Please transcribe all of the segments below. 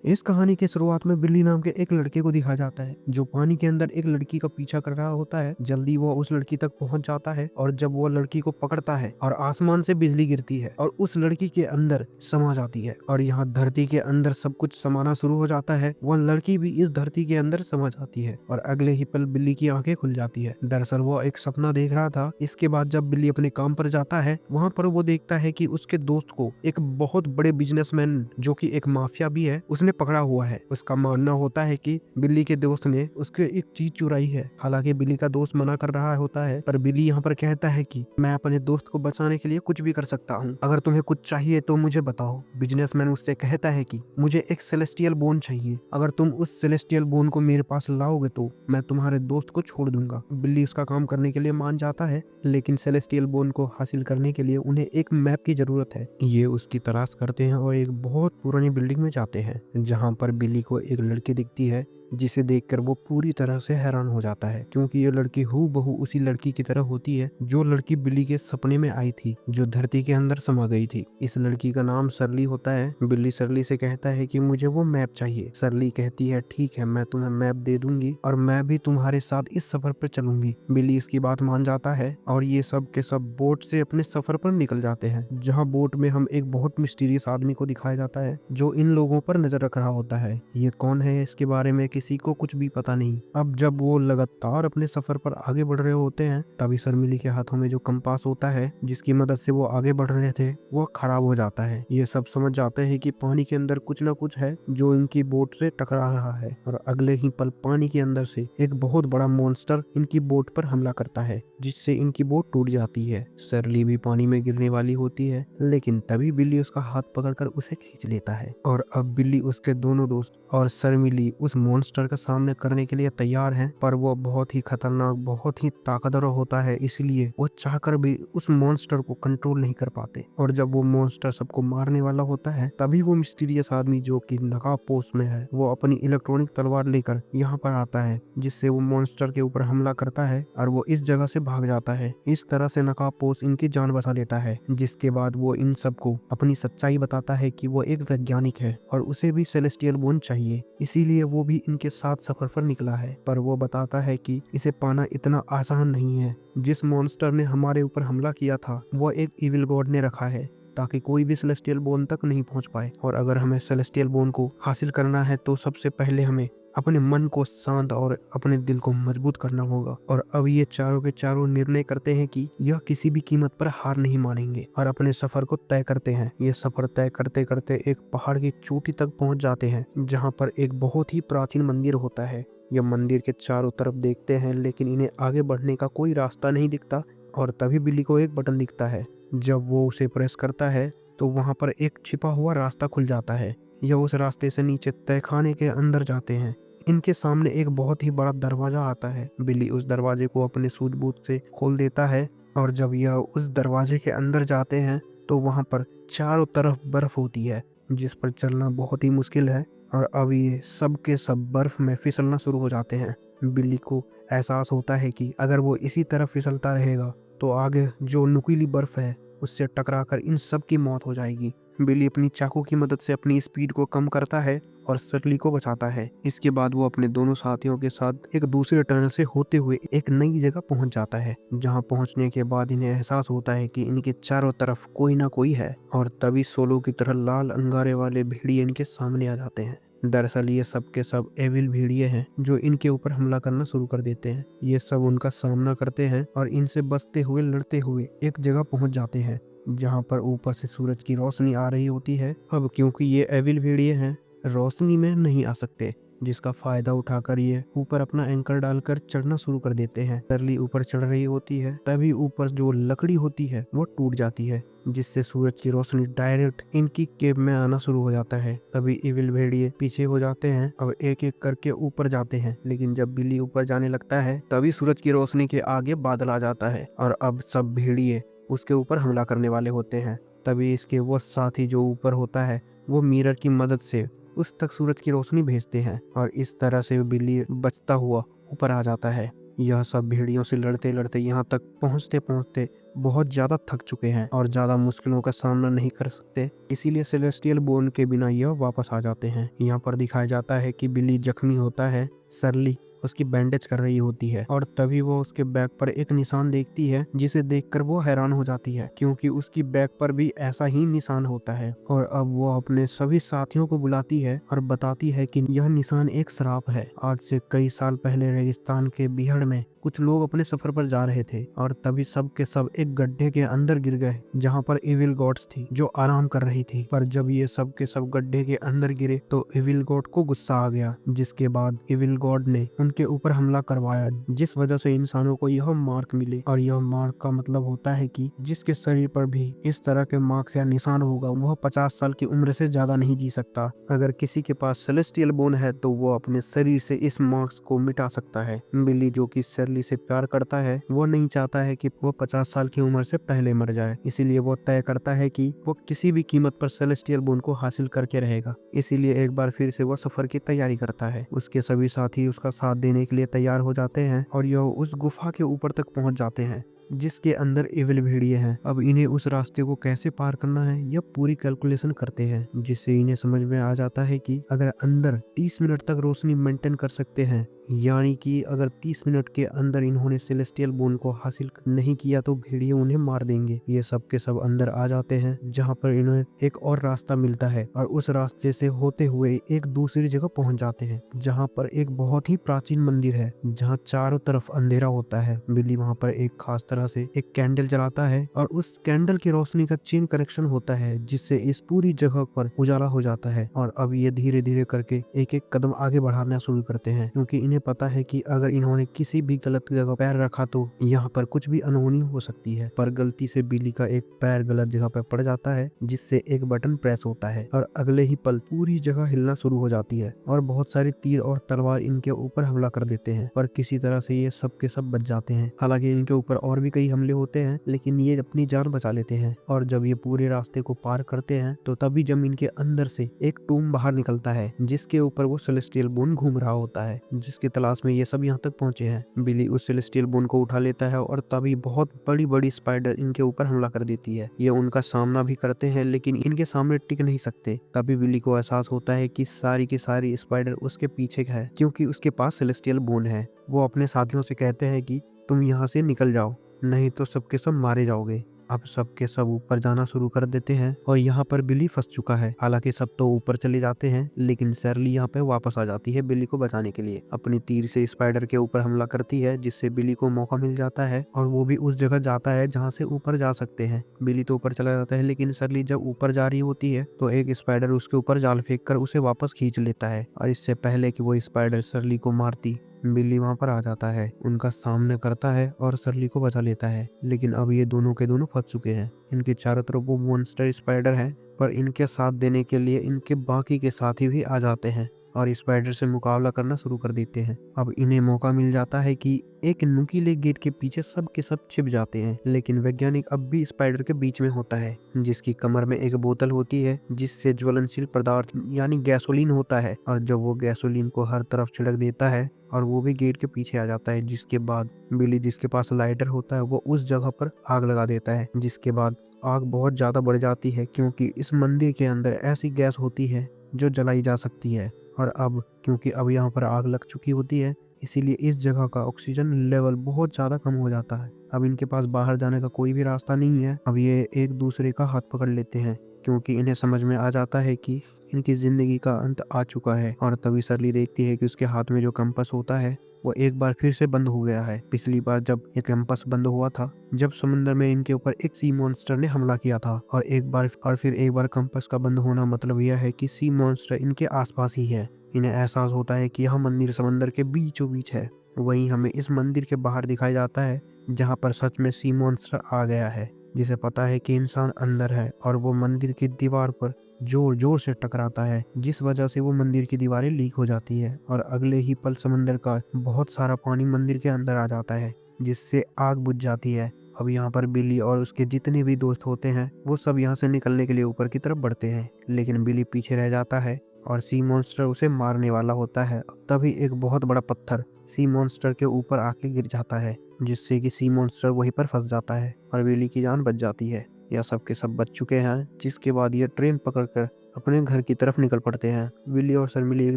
इस कहानी की शुरुआत में बिल्ली नाम के एक लड़के को दिखाया जाता है जो पानी के अंदर एक लड़की का पीछा कर रहा होता है। जल्दी वो उस लड़की तक पहुंच जाता है और जब वो लड़की को पकड़ता है और आसमान से बिजली गिरती है और उस लड़की के अंदर समा जाती है और यहाँ धरती के अंदर सब कुछ समाना शुरू हो जाता है। वह लड़की भी इस धरती के अंदर समा जाती है और अगले ही पल बिल्ली की आंखें खुल जाती है। दरअसल वो एक सपना देख रहा था। इसके बाद जब बिल्ली अपने काम पर जाता है वहाँ पर वो देखता है कि उसके दोस्त को एक बहुत बड़े बिजनेसमैन जो कि एक माफिया भी है उसने पकड़ा हुआ है। उसका मानना होता है कि बिल्ली के दोस्त ने उसके एक चीज चुराई है। हालांकि बिल्ली का दोस्त मना कर रहा होता है पर बिल्ली यहाँ पर कहता है कि मैं अपने दोस्त को बचाने के लिए कुछ भी कर सकता हूँ, अगर तुम्हें कुछ चाहिए तो मुझे बताओ। बिजनेसमैन उससे कहता है कि मुझे एक सेलेस्टियल बोन चाहिए, अगर तुम उस सेलेस्टियल बोन को मेरे पास लाओगे तो मैं तुम्हारे दोस्त को छोड़ दूंगा। बिल्ली उसका काम करने के लिए मान जाता है, लेकिन सेलेस्टियल बोन को हासिल करने के लिए उन्हें एक मैप की जरूरत है। ये उसकी तलाश करते हैं और एक बहुत पुरानी बिल्डिंग में जाते हैं जहाँ पर बिल्ली को एक लड़की दिखती है जिसे देखकर वो पूरी तरह से हैरान हो जाता है क्योंकि ये लड़की हूबहू उसी लड़की की तरह होती है जो लड़की बिल्ली के सपने में आई थी, जो धरती के अंदर समा गई थी। इस लड़की का नाम सरली होता है। बिल्ली सरली से कहता है कि मुझे वो मैप चाहिए। सरली कहती है ठीक है, मैं तुम्हें मैप दे दूंगी और मैं भी तुम्हारे साथ इस सफर पर चलूंगी। बिल्ली इसकी बात मान जाता है और ये सब के सब बोट से अपने सफर पर निकल जाते हैं, जहाँ बोट में हम एक बहुत मिस्टीरियस आदमी को दिखाया जाता है जो इन लोगों पर नजर रख रहा होता है। ये कौन है इसके बारे में किसी को कुछ भी पता नहीं। अब जब वो लगातार अपने सफर पर आगे बढ़ रहे होते हैं तभी शर्मिली के हाथों में जो कंपास होता है जिसकी मदद से वो आगे बढ़ रहे थे वो खराब हो जाता है। ये सब समझ जाते हैं कि पानी के अंदर कुछ न कुछ है जो इनकी बोट से टकरा रहा है और अगले ही पल पानी के अंदर से एक बहुत बड़ा मॉन्स्टर इनकी बोट पर हमला करता है जिससे इनकी बोट टूट जाती है। सरली भी पानी में गिरने वाली होती है, लेकिन तभी बिल्ली उसका हाथ पकड़कर उसे खींच लेता है और अब बिल्ली उसके दोनों दोस्त और शर्मिली उस मॉन्स्टर का सामने करने के लिए तैयार हैं। पर वो बहुत ही खतरनाक, बहुत ही ताकतवर होता है, इसलिए वो चाहकर भी उस मॉन्स्टर को कंट्रोल नहीं कर पाते। और जब वो मॉन्स्टर सबको मारने वाला होता है तभी वो मिस्टीरियस आदमी जो कि नकाबपोश में है वो अपनी इलेक्ट्रॉनिक तलवार लेकर यहाँ पर आता है, जिससे वो मॉन्स्टर के ऊपर हमला करता है और वो इस जगह से भाग जाता है। इस तरह से नकाबपोश इनकी जान बचा लेता है, जिसके बाद वो इन सबको अपनी सच्चाई बताता है कि वो एक वैज्ञानिक है और उसे भी सेलेस्टियल बोन चाहिए, इसीलिए वो भी इनके साथ सफर पर निकला है। पर वो बताता है कि इसे पाना इतना आसान नहीं है। जिस मॉन्स्टर ने हमारे ऊपर हमला किया था वो एक इविल गॉड ने रखा है ताकि कोई भी सेलेस्टियल बोन तक नहीं पहुंच पाए, और अगर हमें सेलेस्टियल बोन को हासिल करना है तो सबसे पहले हमें अपने मन को शांत और अपने दिल को मजबूत करना होगा। और अब ये चारों के चारों निर्णय करते हैं कि यह किसी भी कीमत पर हार नहीं मानेंगे और अपने सफर को तय करते हैं। ये सफर तय करते करते एक पहाड़ की चोटी तक पहुंच जाते हैं जहां पर एक बहुत ही प्राचीन मंदिर होता है। यह मंदिर के चारों तरफ देखते हैं लेकिन इन्हें आगे बढ़ने का कोई रास्ता नहीं दिखता और तभी बिल्ली को एक बटन दिखता है। जब वो उसे प्रेस करता है तो वहां पर एक छिपा हुआ रास्ता खुल जाता है। यह उस रास्ते से नीचे तहखाने के अंदर जाते हैं। इनके सामने एक बहुत ही बड़ा दरवाजा आता है। बिल्ली उस दरवाजे को अपने सूझबूझ से खोल देता है और जब यह उस दरवाजे के अंदर जाते हैं तो वहां पर चारों तरफ बर्फ होती है जिस पर चलना बहुत ही मुश्किल है और अब ये सब के सब बर्फ में फिसलना शुरू हो जाते हैं। बिल्ली को एहसास होता है कि अगर वो इसी तरह फिसलता रहेगा तो आगे जो नुकीली बर्फ है उससे टकराकर इन सब की मौत हो जाएगी। बिल्ली अपनी चाकू की मदद से अपनी स्पीड को कम करता है और सरली को बचाता है। इसके बाद वो अपने दोनों साथियों के साथ एक दूसरे टनल से होते हुए एक नई जगह पहुंच जाता है, जहां पहुंचने के बाद इन्हें एहसास होता है कि इनके चारों तरफ कोई ना कोई है और तभी सोलो की तरह लाल अंगारे वाले भेड़िए इनके सामने आ जाते हैं। दरअसल ये सब के सब एविल भेड़िए हैं जो इनके ऊपर हमला करना शुरू कर देते हैं। ये सब उनका सामना करते हैं और इनसे बचते हुए लड़ते हुए एक जगह पहुंच जाते हैं जहां पर ऊपर से सूरज की रोशनी आ रही होती है। अब क्योंकि ये एविल भेड़िए हैं रोशनी में नहीं आ सकते, जिसका फायदा उठाकर ये ऊपर अपना एंकर डालकर चढ़ना शुरू कर देते हैं। सरली ऊपर चढ़ रही होती है तभी ऊपर जो लकड़ी होती है वो टूट जाती है, जिससे सूरज की रोशनी डायरेक्ट इनकी केब में आना शुरू हो जाता है। तभी इविल भेड़िए पीछे हो जाते हैं और एक एक करके ऊपर जाते हैं, लेकिन जब बिल्ली ऊपर जाने लगता है तभी सूरज की रोशनी के आगे बादल आ जाता है और अब सब भेड़िए उसके ऊपर हमला करने वाले होते हैं। तभी इसके वो साथी जो ऊपर होता है वो मिरर की मदद से उस तक सूरज की रोशनी भेजते हैं और इस तरह से बिल्ली बचता हुआ ऊपर आ जाता है। यह सब भेड़ियों से लड़ते लड़ते यहाँ तक पहुँचते पहुँचते बहुत ज्यादा थक चुके हैं और ज्यादा मुश्किलों का सामना नहीं कर सकते, इसीलिए सेलेस्टियल बोन के बिना यह वापस आ जाते हैं। यहाँ पर दिखाया जाता है कि बिली जख्मी होता है, सरली उसकी बैंडेज कर रही होती है और तभी वो उसके बैग पर एक निशान देखती है, जिसे देखकर वो हैरान हो जाती है क्योंकि उसकी बैग पर भी ऐसा ही निशान होता है। और अब वो अपने सभी साथियों को बुलाती है और बताती है कि यह निशान एक श्राप है। आज से कई साल पहले रेगिस्तान के बिहड़ में कुछ लोग अपने सफर पर जा रहे थे और तभी सब के सब एक गड्ढे के अंदर गिर गए जहाँ पर इविल गॉड्स थी जो आराम कर रही थी। पर जब ये सब के सब गड्ढे के अंदर गिरे तो इविल गॉड को गुस्सा आ गया, जिसके बाद इविल गॉड ने उनके ऊपर हमला करवाया, जिस वजह से इंसानों को यह मार्क मिले। और यह मार्क का मतलब होता है कि जिसके शरीर पर भी इस तरह के मार्क्स या निशान होगा वह 50 साल की उम्र से ज्यादा नहीं जी सकता। अगर किसी के पास सेलेस्टियल बोन है तो वो अपने शरीर से इस मार्क्स को मिटा सकता है। बिली जो कि सरली से प्यार करता है, वो नहीं चाहता है कि वो 50 साल की उम्र से पहले मर जाए, इसीलिए वो तय करता है कि वो किसी भी कीमत पर सेलेस्टियल बोन को हासिल करके रहेगा। इसीलिए एक बार फिर से वो सफर की तैयारी करता है। उसके सभी साथी उसका साथ देने के लिए तैयार हो जाते हैं और यह उस गुफा के ऊपर तक पहुंच जाते हैं जिसके अंदर इविल भेड़िए हैं। अब इन्हें उस रास्ते को कैसे पार करना है यह पूरी कैलकुलेशन करते हैं, जिससे इन्हें समझ में आ जाता है कि अगर अंदर 30 मिनट तक रोशनी मेंटेन कर सकते हैं, यानी कि अगर 30 मिनट के अंदर इन्होंने सेलेस्टियल बोन को हासिल नहीं किया तो भेड़िए उन्हें मार देंगे। ये सब के सब अंदर आ जाते हैं जहाँ पर इन्हें एक और रास्ता मिलता है और उस रास्ते से होते हुए एक दूसरी जगह पहुंच जाते हैं जहाँ पर एक बहुत ही प्राचीन मंदिर है जहाँ चारों तरफ अंधेरा होता है। बिली वहाँ पर एक खास तरह से एक कैंडल जलाता है और उस कैंडल की रोशनी का चेन कनेक्शन होता है जिससे इस पूरी जगह पर उजाला हो जाता है। और अब ये धीरे धीरे करके एक एक कदम आगे बढ़ाना शुरू करते हैं क्योंकि इन्हें पता है कि अगर इन्होंने किसी भी गलत जगह पैर रखा तो यहाँ पर कुछ भी अनहोनी हो सकती है। पर गलती से बिली का एक पैर गलत जगह पर पड़ जाता है जिससे एक बटन प्रेस होता है और अगले ही पल पूरी जगह हिलना शुरू हो जाती है और बहुत सारे तीर और तलवार इनके ऊपर हमला कर देते हैं। पर किसी तरह से ये सब के सब बच जाते हैं। हालांकि इनके ऊपर और भी कई हमले होते हैं लेकिन ये अपनी जान बचा लेते हैं। और जब ये पूरे रास्ते को पार करते हैं तो तभी जमीन के अंदर से एक टूम बाहर निकलता है जिसके ऊपर वो सेलेस्टियल बोन घूम रहा होता है, जिसकी तलाश में ये सब यहाँ तक पहुंचे हैं। बिली उस सेलेस्टियल बोन को उठा लेता है और तभी बहुत बड़ी बड़ी स्पाइडर इनके ऊपर हमला कर देती है। ये उनका सामना भी करते हैं लेकिन इनके सामने टिक नहीं सकते। तभी बिली को एहसास होता है कि सारी की सारी स्पाइडर उसके पीछे है क्योंकि उसके पास सेलेस्टियल बोन है। वो अपने साथियों से कहते हैं कि तुम यहाँ से निकल जाओ, नहीं तो सबके सब मारे जाओगे। अब सबके सब ऊपर जाना शुरू कर देते हैं और यहाँ पर बिली फंस चुका है। हालांकि सब तो ऊपर चले जाते हैं लेकिन सरली यहाँ पे वापस आ जाती है बिली को बचाने के लिए। अपनी तीर से स्पाइडर के ऊपर हमला करती है जिससे बिली को मौका मिल जाता है और वो भी उस जगह जाता है जहाँ से ऊपर जा सकते हैं। बिली तो ऊपर चला जाता है लेकिन सरली जब ऊपर जा रही होती है तो एक स्पाइडर उसके ऊपर जाल फेंक कर उसे वापस खींच लेता है और इससे पहले कि वो स्पाइडर सरली को मारती बिल्ली वहां पर आ जाता है, उनका सामना करता है और सरली को बचा लेता है। लेकिन अब ये दोनों के दोनों फंस चुके हैं। इनके चारों तरफ वो मॉन्स्टर स्पाइडर हैं पर इनके साथ देने के लिए इनके बाकी के साथी भी आ जाते हैं और स्पाइडर से मुकाबला करना शुरू कर देते हैं। अब इन्हें मौका मिल जाता है कि एक नुकीले गेट के पीछे सब के सब छिप जाते हैं लेकिन वैज्ञानिक अब भी स्पाइडर के बीच में होता है जिसकी कमर में एक बोतल होती है जिससे ज्वलनशील पदार्थ यानी गैसोलीन होता है और जब वो गैसोलीन को हर तरफ छिड़क देता है और वो भी गेट के पीछे आ जाता है, जिसके बाद बिली जिसके पास लाइटर होता है वो उस जगह पर आग लगा देता है, जिसके बाद आग बहुत ज्यादा बढ़ जाती है क्योंकि इस मंदिर के अंदर ऐसी गैस होती है जो जलाई जा सकती है। और अब क्योंकि अब यहाँ पर आग लग चुकी होती है इसीलिए इस जगह का ऑक्सीजन लेवल बहुत ज्यादा कम हो जाता है। अब इनके पास बाहर जाने का कोई भी रास्ता नहीं है। अब ये एक दूसरे का हाथ पकड़ लेते हैं क्योंकि इन्हें समझ में आ जाता है कि इनकी जिंदगी का अंत आ चुका है। और तभी सरली देखती है कि उसके हाथ में जो कंपास होता है वो एक बार फिर से बंद हो गया है। पिछली बार जब ये कंपास बंद हुआ था जब समुद्र में इनके ऊपर एक सी मॉन्स्टर ने हमला किया था और फिर एक बार कंपास का बंद होना मतलब यह है कि सी मॉन्स्टर इनके आसपास ही है। इन्हें एहसास होता है कि यह मंदिर समंदर के बीचों बीच है। वहीं हमें इस मंदिर के बाहर दिखाया जाता है जहाँ पर सच में सी मॉन्स्टर आ गया है, जिसे पता है कि इंसान अंदर है और वो मंदिर की दीवार पर जोर जोर से टकराता है जिस वजह से वो मंदिर की दीवारें लीक हो जाती है और अगले ही पल समंदर का बहुत सारा पानी मंदिर के अंदर आ जाता है जिससे आग बुझ जाती है। अब यहाँ पर बिली और उसके जितने भी दोस्त होते हैं वो सब यहाँ से निकलने के लिए ऊपर की तरफ बढ़ते हैं लेकिन बिली पीछे रह जाता है और सी मॉन्स्टर उसे मारने वाला होता है। तभी एक बहुत बड़ा पत्थर सी मॉन्स्टर के ऊपर आके गिर जाता है जिससे कि सी मॉन्स्टर वहीं पर फंस जाता है और विली की जान बच जाती है। यह सब के सब बच चुके हैं, जिसके बाद ये ट्रेन पकड़कर अपने घर की तरफ निकल पड़ते हैं। विली और शर्मिली एक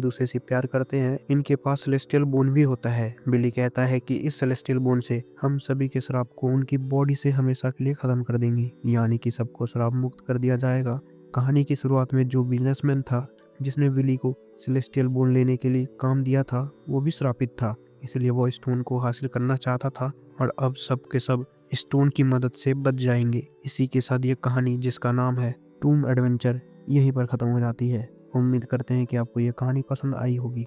दूसरे से प्यार करते हैं। इनके पास सेलेस्टियल बोन भी होता है। विली कहता है कि इस सेलेस्टियल बोन से हम सभी के श्राप को उनकी बॉडी से हमेशा के लिए खत्म कर देंगे, यानी कि सबको श्राप मुक्त कर दिया जाएगा। कहानी की शुरुआत में जो बिजनेसमैन था जिसने विली को सेलेस्टियल बोन लेने के लिए काम दिया था, वो भी श्रापित था, इसलिए वो स्टोन को हासिल करना चाहता था और अब सब के सब स्टोन की मदद से बच जाएंगे। इसी के साथ ये कहानी, जिसका नाम है टूम एडवेंचर, यहीं पर ख़त्म हो जाती है। उम्मीद करते हैं कि आपको ये कहानी पसंद आई होगी।